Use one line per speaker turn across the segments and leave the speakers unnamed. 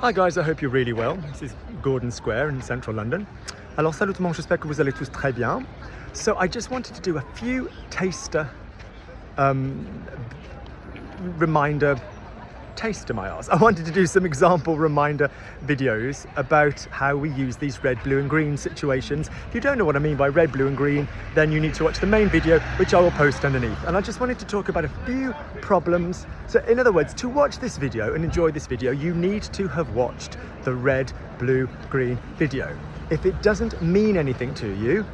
Hi guys, I hope you're really well. This is Gordon Square in central London. Alors salut tout le monde, j'espère que vous allez tous très bien. So I just wanted to do a few taster I wanted to do some example reminder videos about how we use these red, blue and green situations. If you don't know what I mean by red, blue and green, then you need to watch the main video, which I will post underneath. And I just wanted to talk about a few problems. So in other words, to watch this video and enjoy this video, you need to have watched the red, blue, green video. If it doesn't mean anything to you,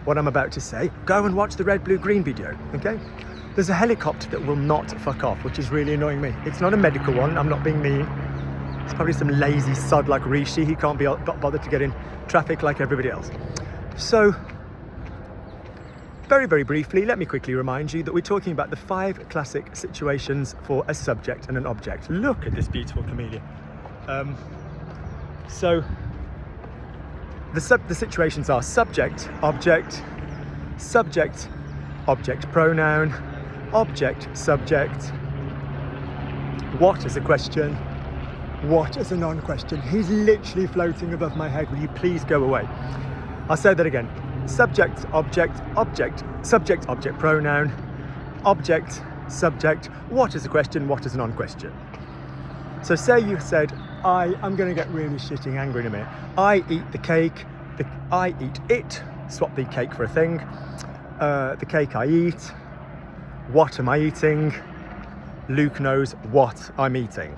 what I'm about to say, go and watch the red, blue, green video, okay? There's a helicopter that will not fuck off, which is really annoying me. It's not a medical one, I'm not being mean. It's probably some lazy sod like Rishi. He can't be bothered to get in traffic like everybody else. So, very, very briefly, let me quickly remind you that we're talking about the 5 classic situations for a subject and an object. Look at this beautiful chameleon. So, the situations are subject, object, pronoun, object, subject, what is a question, what is a non-question. He's literally floating above my head. Will you please go away? I'll say that again. Subject, object, subject, object, pronoun, object, subject, what is a question, what is a non-question. So say you said, I'm going to get really shitting angry in a minute. I eat the cake, I eat it, swap the cake for a thing, the cake I eat, what am I eating? Luke knows what I'm eating.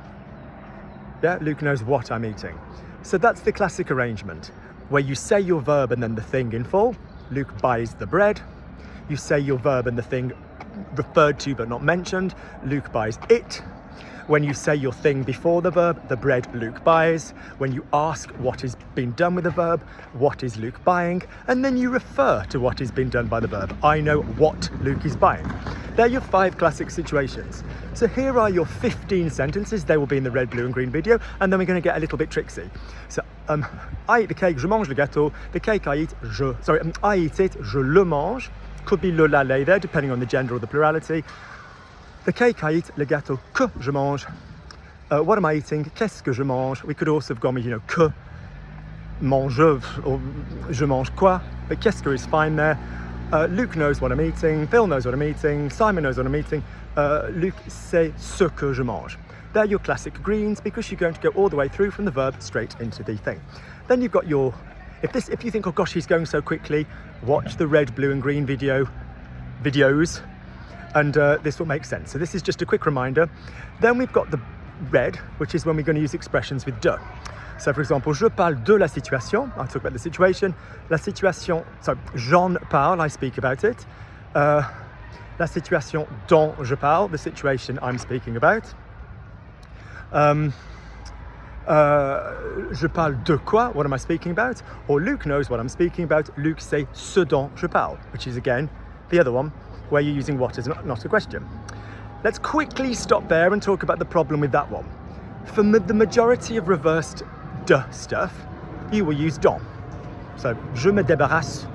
Yeah, Luke knows what I'm eating. So that's the classic arrangement, where you say your verb and then the thing in full. Luke buys the bread. You say your verb and the thing referred to but not mentioned. Luke buys it. When you say your thing before the verb, the bread Luke buys. When you ask what is being done with the verb, what is Luke buying? And then you refer to what is being done by the verb. I know what Luke is buying. They're your 5 classic situations. So here are your 15 sentences. They will be in the red, blue and green video. And then we're going to get a little bit tricksy. So I eat the cake, je mange le gâteau. The cake I eat, I eat it, je le mange. Could be le, la, les there, depending on the gender or the plurality. The cake I eat, le gâteau que je mange. What am I eating? Qu'est-ce que je mange? We could also have gone with, que mange or je mange quoi. But qu'est-ce que is fine there. Luke knows what I'm eating. Phil knows what I'm eating. Simon knows what I'm eating. Luke sait ce que je mange. They're your classic greens because you're going to go all the way through from the verb straight into the thing. Then you've got your, if you think, oh gosh, he's going so quickly, watch the red, blue and green videos. And this will make sense. So this is just a quick reminder. Then we've got the red, which is when we're going to use expressions with de. So for example, je parle de la situation. I'll talk about the situation. La situation, so j'en parle, I speak about it. La situation dont je parle, the situation I'm speaking about. Je parle de quoi, what am I speaking about? Or Luke knows what I'm speaking about. Luke sait ce dont je parle, which is again, the other one, where you're using what is not a question. Let's quickly stop there and talk about the problem with that one. For the majority of reversed de stuff, you will use dont. So, je me débarrasse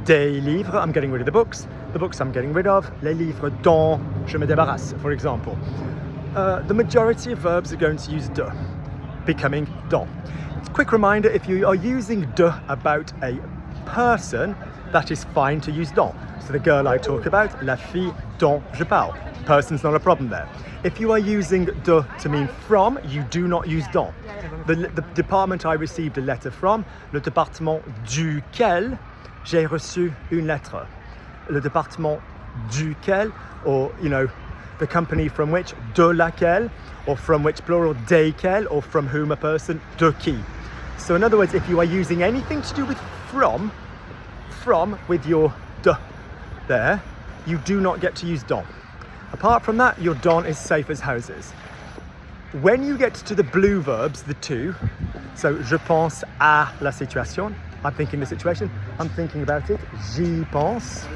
des livres, I'm getting rid of the books I'm getting rid of, les livres dont je me débarrasse, for example. The majority of verbs are going to use de, becoming dont. Quick reminder, if you are using de about a person, that is fine to use dont. So the girl I talk about, la fille dont je parle. Person's not a problem there. If you are using de to mean from, you do not use dont. The department I received a letter from, le département duquel j'ai reçu une lettre. Le département duquel, or the company from which, de laquelle, or from which plural, desquels, or from whom a person, de qui. So in other words, if you are using anything to do with from with your de there, you do not get to use dont. Apart from that, your dont is safe as houses. When you get to the blue verbs, the 2, so je pense à la situation, I'm thinking the situation, I'm thinking about it, j'y pense,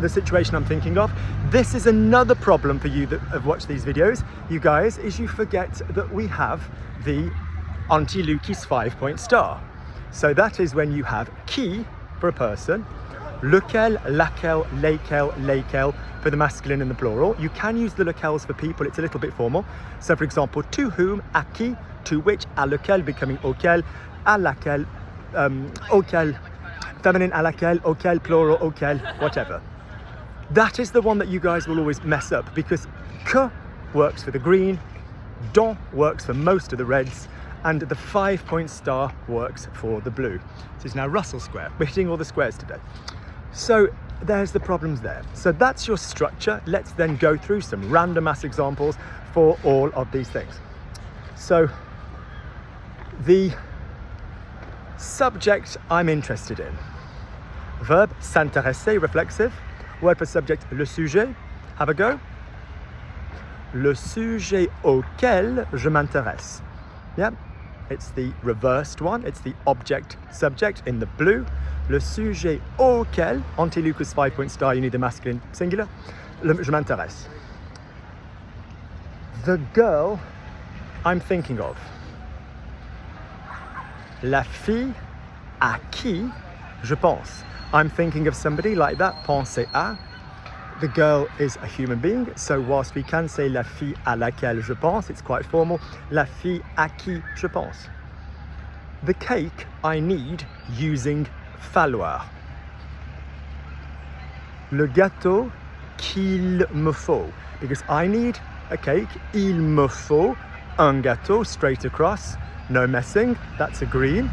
the situation I'm thinking of. This is another problem for you that have watched these videos, you guys, is you forget that we have the Auntie Lukey's 5-point star. So that is when you have qui for a person, lequel, laquelle, lesquels, lesquels for the masculine and the plural. You can use the lequels for people, it's a little bit formal. So for example, to whom, à qui, to which, à lequel becoming auquel, à laquelle, auquel, feminine, à laquelle, auquel, plural, auquel, whatever. That is the one that you guys will always mess up because que works for the green, don works for most of the reds, and the 5-point star works for the blue. This is now Russell Square. We're hitting all the squares today. So there's the problems there. So that's your structure. Let's then go through some random ass examples for all of these things. So the subject I'm interested in. Verb, s'intéresser, reflexive. Word for subject, le sujet. Have a go. Le sujet auquel je m'intéresse. Yeah, it's the reversed one. It's the object subject in the blue. Le sujet auquel, anti-Lucas 5-point star, you need the masculine singular. Je m'intéresse. The girl I'm thinking of. La fille à qui je pense. I'm thinking of somebody like that, penser à. The girl is a human being, so whilst we can say la fille à laquelle je pense, it's quite formal. La fille à qui je pense. The cake I need using falloir. Le gâteau qu'il me faut. Because I need a cake, il me faut un gâteau, straight across, no messing, that's a green.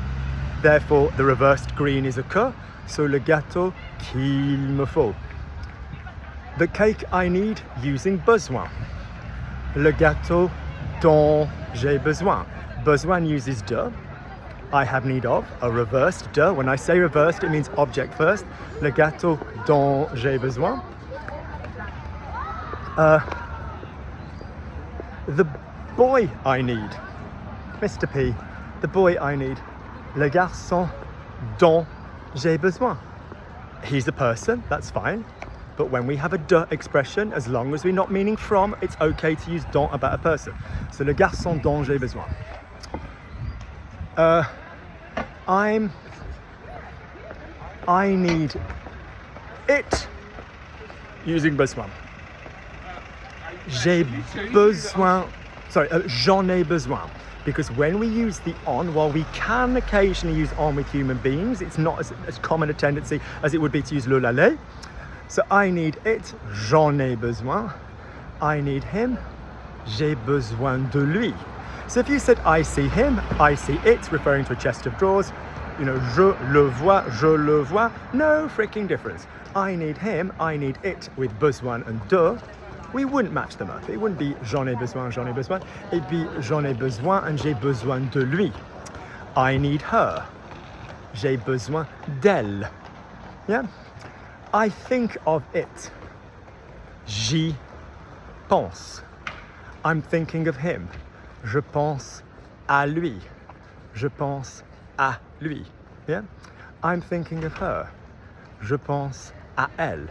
Therefore, the reversed green is a que, so le gâteau qu'il me faut. The cake I need using besoin. Le gâteau dont j'ai besoin. Besoin uses de. I have need of, a reversed de. When I say reversed, it means object first. Le gâteau dont j'ai besoin. The boy I need. Mr. P. The boy I need. Le garçon dont j'ai besoin. He's a person, that's fine. But when we have a de expression, as long as we're not meaning from, it's okay to use dont about a person. So le garçon dont j'ai besoin. I need it using besoin. J'ai besoin, j'en ai besoin. Because when we use the on, while we can occasionally use on with human beings, it's not as common a tendency as it would be to use le l'aller. So I need it, j'en ai besoin. I need him, j'ai besoin de lui. So if you said I see him, I see it, referring to a chest of drawers, you know, je le vois, no freaking difference. I need him, I need it with besoin and de. We wouldn't match them up. It wouldn't be j'en ai besoin. It'd be j'en ai besoin and j'ai besoin de lui. I need her. J'ai besoin d'elle. Yeah? I think of it. J'y pense. I'm thinking of him. Je pense à lui. Je pense à lui. Yeah? I'm thinking of her. Je pense à elle.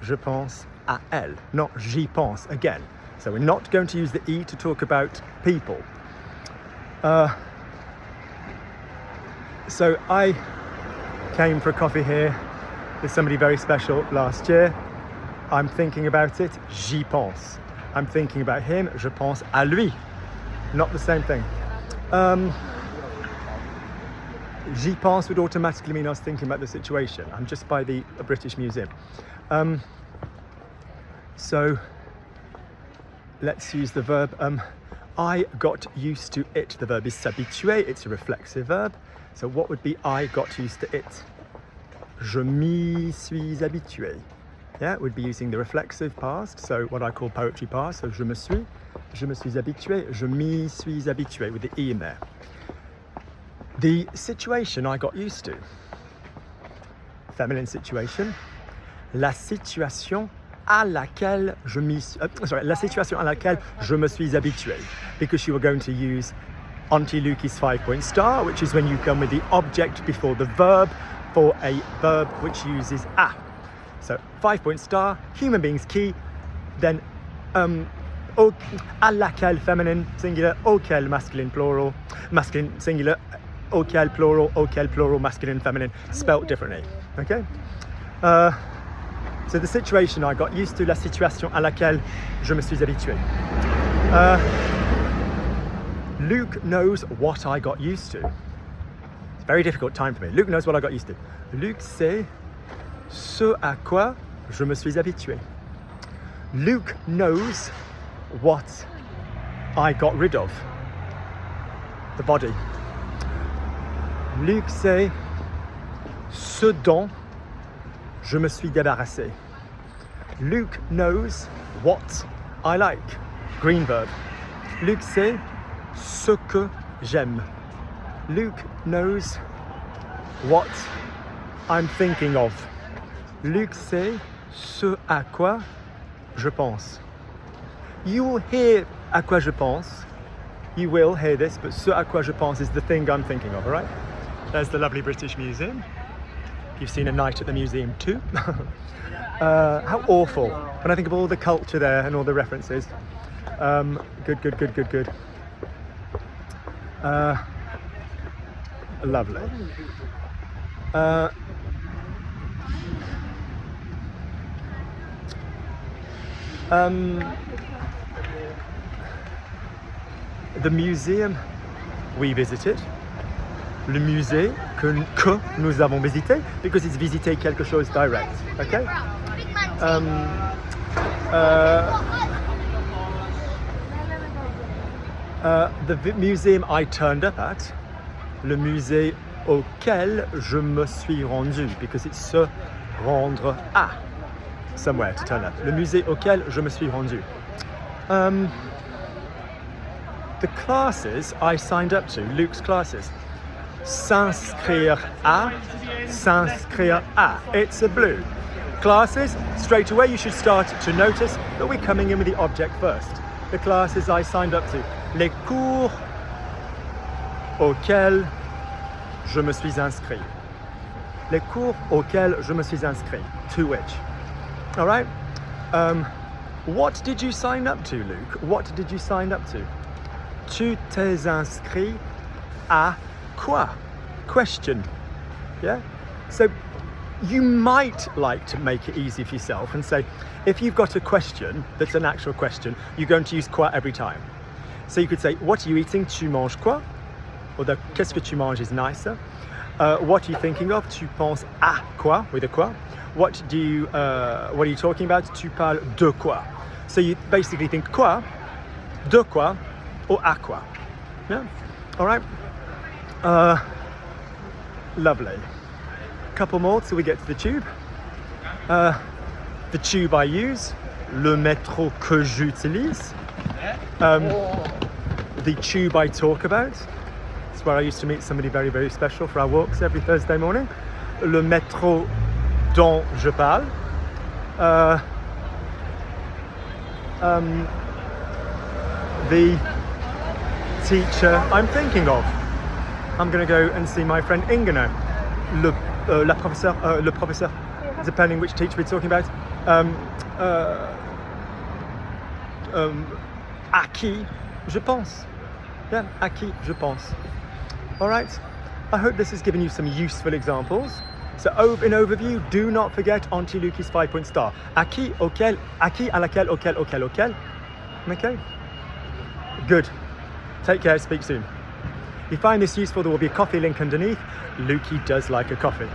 Je pense à elle. Not j'y pense again. So we're not going to use the E to talk about people. So I came for a coffee here with somebody very special last year. I'm thinking about it. J'y pense. I'm thinking about him. Je pense à lui. Not the same thing. J'y pense would automatically mean I was thinking about the situation. I'm just by the British Museum. So let's use the verb. I got used to it. The verb is s'habituer. It's a reflexive verb. So what would be I got used to it? Je m'y suis habitué. Yeah, it would be using the reflexive past. So what I call poetry past. So je me suis habitué. Je m'y suis habitué with the E in there. The situation I got used to. Feminine situation. La situation à laquelle je m'y la situation à laquelle je me suis habitué, because you were going to use anti-Lucas 5-point star, which is when you come with the object before the verb for a verb which uses à. So 5-point star, human beings key, then à laquelle feminine singular, auquel masculine plural, masculine singular, auquel plural masculine feminine, spelt differently. Okay. So the situation I got used to, la situation à laquelle je me suis habitué. Luke knows what I got used to. It's a very difficult time for me. Luke knows what I got used to. Luke sait ce à quoi je me suis habitué. Luke knows what I got rid of. The body. Luke sait ce dont je me suis débarrassé. Luke knows what I like. Green verb. Luke sait ce que j'aime. Luke knows what I'm thinking of. Luke sait ce à quoi je pense. You will hear à quoi je pense. You will hear this, but ce à quoi je pense is the thing I'm thinking of, all right? There's the lovely British Museum. You've seen a night at the museum too. How awful. When I think of all the culture there and all the references. Good. Lovely. The museum we visited, le musée que nous avons visité, because it's visiter quelque chose direct, okay? The museum I turned up at, le musée auquel je me suis rendu, because it's se rendre à, somewhere to turn up. Le musée auquel je me suis rendu. The classes I signed up to, Luke's classes, s'inscrire à, it's a blue. Classes, straight away you should start to notice that we're coming in with the object first. The classes I signed up to, les cours auxquels je me suis inscrit. Les cours auxquels je me suis inscrit, to which. All right? What did you sign up to, Luke? What did you sign up to? Tu t'es inscrit à quoi? Question. Yeah? So you might like to make it easy for yourself and say, if you've got a question that's an actual question, you're going to use quoi every time. So you could say, what are you eating? Tu manges quoi? Or the qu'est-ce que tu manges is nicer. What are you thinking of? Tu penses à quoi? With a quoi. What are you talking about? Tu parles de quoi? So you basically think quoi, de quoi, or à quoi. Yeah? All right? Lovely. Couple more till we get to the tube. The tube I use, le métro que j'utilise. The tube I talk about. It's where I used to meet somebody very, very special for our walks every Thursday morning. Le métro dont je parle. The teacher I'm thinking of. I'm going to go and see my friend Ingeno. Le professeur, depending which teacher we're talking about. À qui je pense. Yeah, à qui je pense. All right. I hope this has given you some useful examples. So in overview, do not forget Auntie Lukey's 5-point star. À qui, auquel, à qui, à laquelle, auquel. Okay? Good. Take care, speak soon. If you find this useful, there will be a coffee link underneath. Lukey does like a coffee.